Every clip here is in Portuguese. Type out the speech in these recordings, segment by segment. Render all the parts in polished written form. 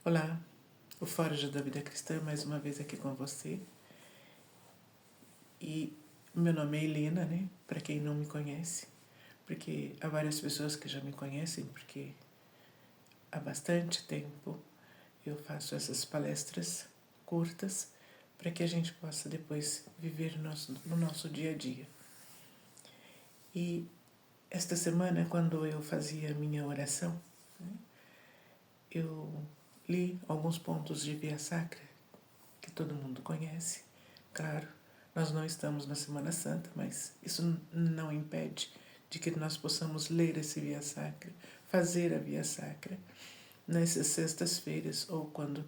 Olá, o Forja da Vida Cristã, mais uma vez aqui com você. E meu nome é Helena, né? Para quem não me conhece, porque há várias pessoas que já me conhecem, porque há bastante tempo eu faço essas palestras curtas para que a gente possa depois viver no nosso dia a dia. E esta semana, quando eu fazia a minha oração, eu li alguns pontos de Via Sacra, que todo mundo conhece, claro. Nós não estamos na Semana Santa, mas isso não impede de que nós possamos ler esse Via Sacra, fazer a Via Sacra nessas sextas-feiras ou quando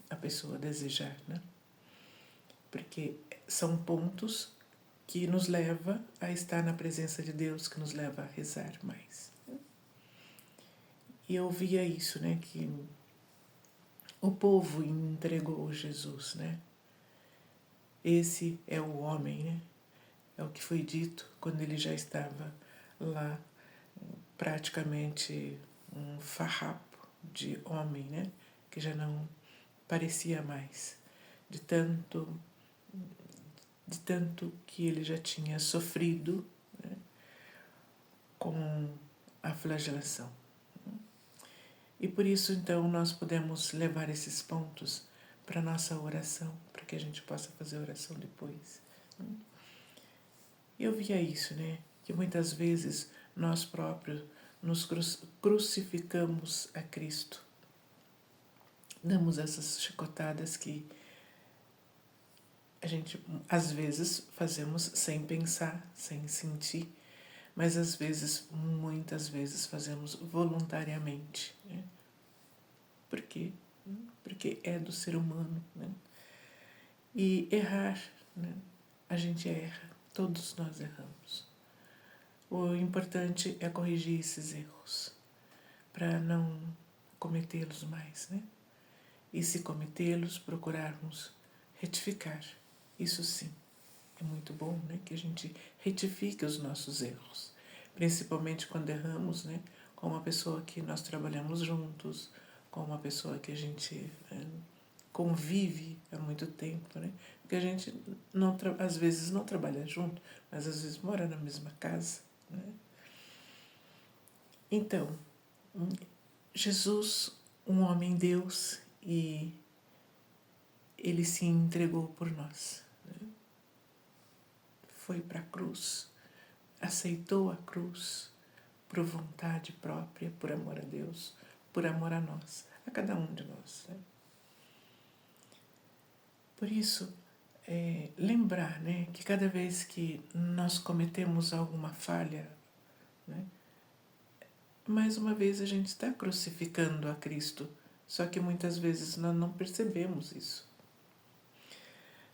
a pessoa desejar, né? Porque são pontos que nos leva a estar na presença de Deus, que nos leva a rezar mais. E eu via isso, né, que o povo entregou Jesus, né? Esse é o homem, né? É o que foi dito quando ele já estava lá, praticamente um farrapo de homem, né? Que já não parecia mais, de tanto que ele já tinha sofrido, né, com a flagelação. E por isso, então, nós podemos levar esses pontos para a nossa oração, para que a gente possa fazer oração depois. Eu via isso, né? Que muitas vezes nós próprios nos crucificamos a Cristo. Damos essas chicotadas que a gente, às vezes, fazemos sem pensar, sem sentir, mas às vezes, muitas vezes, fazemos voluntariamente. Né? Por quê? Porque é do ser humano. Né? E errar, né? A gente erra, todos nós erramos. O importante é corrigir esses erros, para não cometê-los mais, né? E se cometê-los, procurarmos retificar. Isso sim, é muito bom, né? Que a gente retifique os nossos erros, principalmente quando erramos, né? Com uma pessoa que nós trabalhamos juntos, com uma pessoa que a gente convive há muito tempo, né? Porque a gente não às vezes não trabalha junto, mas às vezes mora na mesma casa, né? Então, Jesus, um homem Deus, e ele se entregou por nós. Né? Foi para a cruz, aceitou a cruz por vontade própria, por amor a Deus, por amor a nós, a cada um de nós. Né? Por isso, lembrar, né, que cada vez que nós cometemos alguma falha, né, mais uma vez a gente está crucificando a Cristo, só que muitas vezes nós não percebemos isso.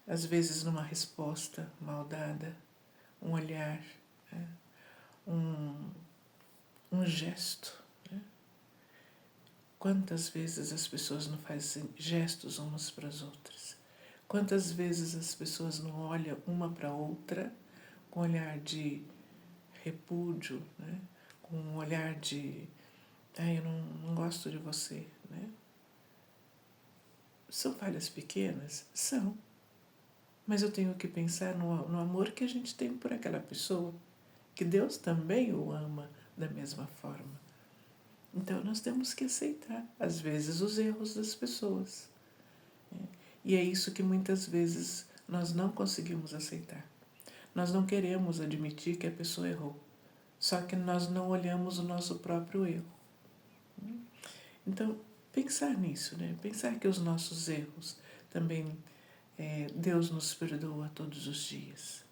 Às vezes numa resposta mal dada, um olhar, né, um gesto. Né? Quantas vezes as pessoas não fazem gestos umas para as outras? Quantas vezes as pessoas não olham uma para a outra com um olhar de repúdio, né? Com um olhar de eu não gosto de você, né? São falhas pequenas? São. Mas eu tenho que pensar no amor que a gente tem por aquela pessoa, que Deus também o ama da mesma forma. Então nós temos que aceitar, às vezes, os erros das pessoas. Né? E é isso que muitas vezes nós não conseguimos aceitar. Nós não queremos admitir que a pessoa errou, só que nós não olhamos o nosso próprio erro. Então, pensar nisso, né? Pensar que os nossos erros também Deus nos perdoa todos os dias.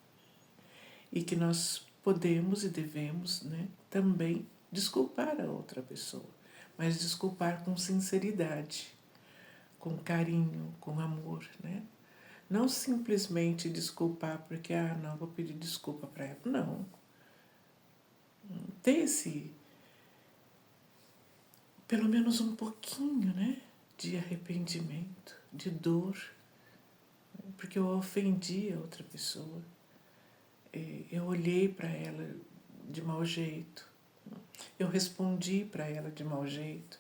E que nós podemos e devemos, né, também desculpar a outra pessoa, mas desculpar com sinceridade, com carinho, com amor, né? Não simplesmente desculpar porque, não, vou pedir desculpa para ela. Não. Ter pelo menos um pouquinho, né, de arrependimento, de dor, porque eu ofendi a outra pessoa. Eu olhei para ela de mau jeito. Eu respondi para ela de mau jeito.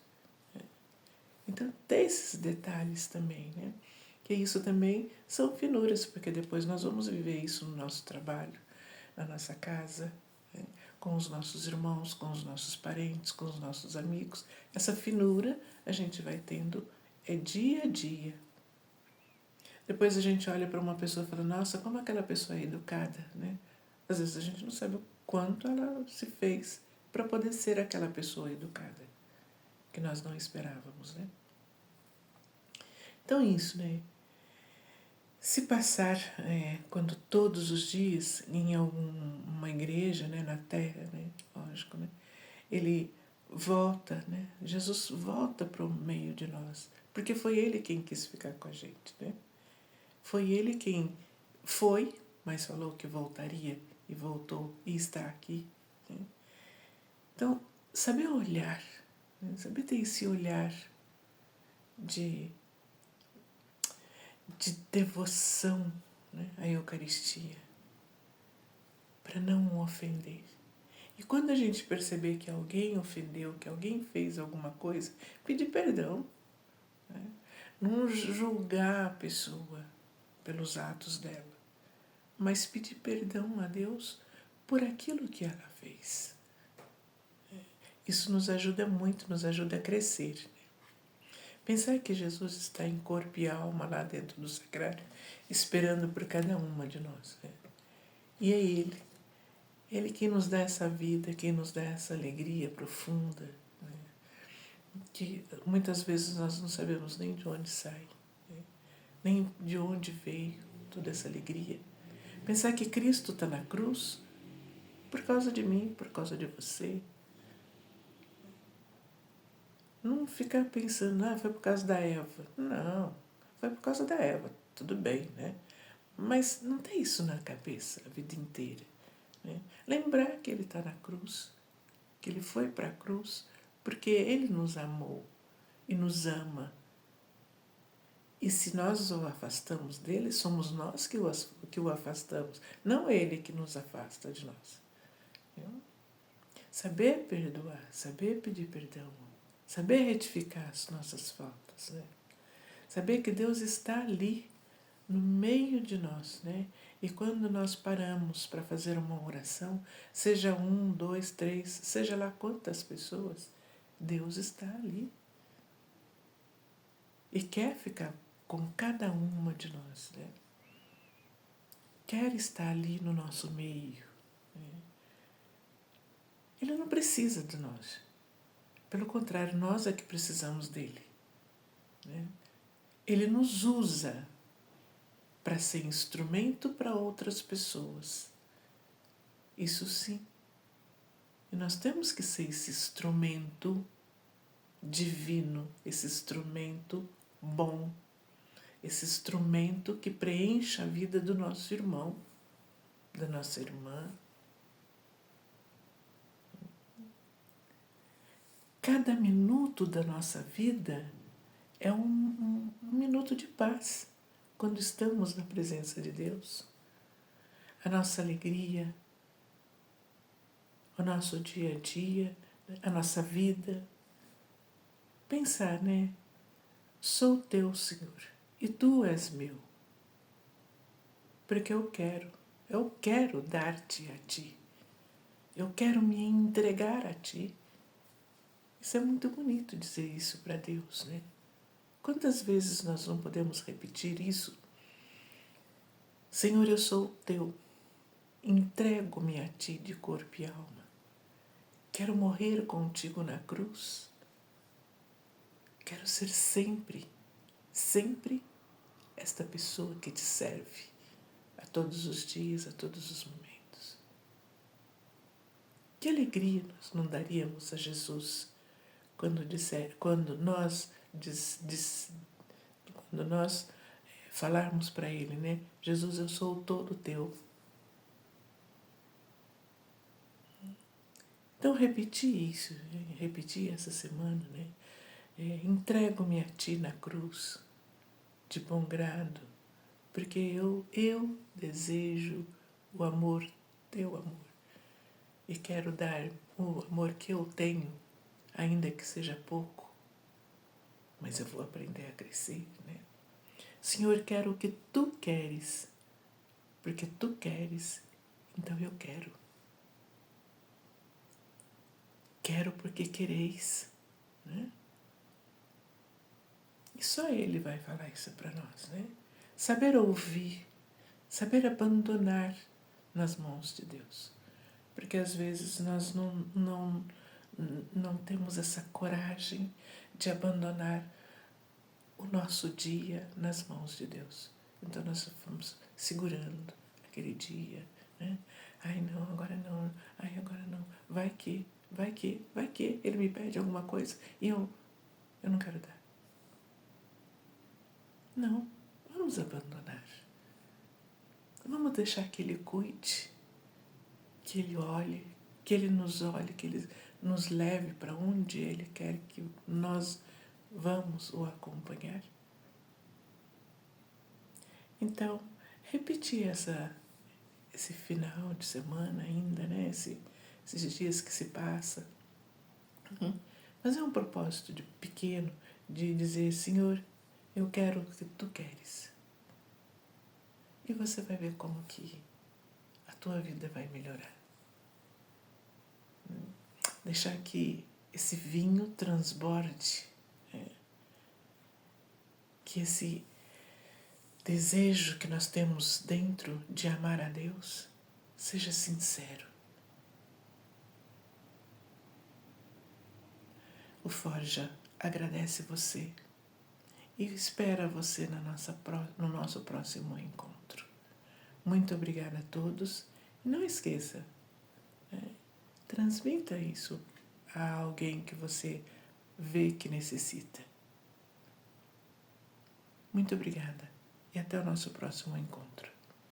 Então, ter esses detalhes também, né? Que isso também são finuras, porque depois nós vamos viver isso no nosso trabalho, na nossa casa, né? Com os nossos irmãos, com os nossos parentes, com os nossos amigos. Essa finura a gente vai tendo dia a dia. Depois a gente olha para uma pessoa e fala, nossa, como aquela pessoa é educada, né? Às vezes a gente não sabe o quanto ela se fez para poder ser aquela pessoa educada, que nós não esperávamos, né? Então isso, né? Se passar, quando todos os dias, em alguma igreja, né, na terra, né, lógico, né, ele volta, né, Jesus volta para o meio de nós, porque foi ele quem quis ficar com a gente, né? Foi ele quem foi, mas falou que voltaria, e voltou, e está aqui, né? Então, saber olhar, né, saber ter esse olhar de devoção, né, à Eucaristia, para não ofender. E quando a gente perceber que alguém ofendeu, que alguém fez alguma coisa, pedir perdão, né? Não julgar a pessoa pelos atos dela, mas pedir perdão a Deus por aquilo que ela fez. Isso nos ajuda muito, nos ajuda a crescer. Pensar que Jesus está em corpo e alma lá dentro do sacrário, esperando por cada uma de nós, né? E é Ele quem nos dá essa vida, quem nos dá essa alegria profunda, né? Que muitas vezes nós não sabemos nem de onde sai, né? Nem de onde veio toda essa alegria. Pensar que Cristo está na cruz por causa de mim, por causa de você. Não ficar pensando, foi por causa da Eva. Não, foi por causa da Eva, tudo bem, né? Mas não tem isso na cabeça a vida inteira, né? Lembrar que Ele está na cruz, que Ele foi para a cruz, porque Ele nos amou e nos ama. E se nós o afastamos dele, somos nós que o afastamos, não Ele que nos afasta de nós. Viu? Saber perdoar, saber pedir perdão, saber retificar as nossas faltas, né? Saber que Deus está ali, no meio de nós, né? E quando nós paramos para fazer uma oração, seja 1, 2, 3, seja lá quantas pessoas, Deus está ali. E quer ficar com cada uma de nós, né? Quer estar ali no nosso meio, né? Ele não precisa de nós. Pelo contrário, nós é que precisamos dele, né? Ele nos usa para ser instrumento para outras pessoas. Isso sim. E nós temos que ser esse instrumento divino, esse instrumento bom, esse instrumento que preenche a vida do nosso irmão, da nossa irmã. Cada minuto da nossa vida é um minuto de paz quando estamos na presença de Deus. A nossa alegria, o nosso dia a dia, a nossa vida. Pensar, né? Sou teu, Senhor, e tu és meu. Porque eu quero dar-te a ti. Eu quero me entregar a ti. Isso é muito bonito dizer isso para Deus, né? Quantas vezes nós não podemos repetir isso? Senhor, eu sou teu. Entrego-me a ti de corpo e alma. Quero morrer contigo na cruz. Quero ser sempre, sempre esta pessoa que te serve a todos os dias, a todos os momentos. Que alegria nós não daríamos a Jesus quando nós falarmos para Ele, né? Jesus, eu sou todo teu. Então, repeti essa semana, né? Entrego-me a Ti na cruz, de bom grado, porque eu desejo o amor, Teu amor, e quero dar o amor que eu tenho, ainda que seja pouco, mas eu vou aprender a crescer, né? Senhor, quero o que Tu queres, porque Tu queres, então eu quero. Quero porque quereis, né? E só Ele vai falar isso para nós, né? Saber ouvir, saber abandonar nas mãos de Deus. Porque às vezes nós não temos essa coragem de abandonar o nosso dia nas mãos de Deus. Então nós vamos segurando aquele dia, né? Ai não, agora não, ai agora não, vai que, ele me pede alguma coisa e eu não quero dar. Não, vamos abandonar. Vamos deixar que Ele cuide, que Ele olhe, que Ele nos olhe, que Ele nos leve para onde Ele quer que nós vamos o acompanhar. Então, repetir esse final de semana ainda, né? Esses dias que se passa. Mas é um propósito pequeno de dizer, Senhor, eu quero o que Tu queres. E você vai ver como que a tua vida vai melhorar. Deixar que esse vinho transborde, né? Que esse desejo que nós temos dentro de amar a Deus seja sincero. O Forja agradece você e espera você no nosso próximo encontro. Muito obrigada a todos. E não esqueça, né? Transmita isso a alguém que você vê que necessita. Muito obrigada e até o nosso próximo encontro.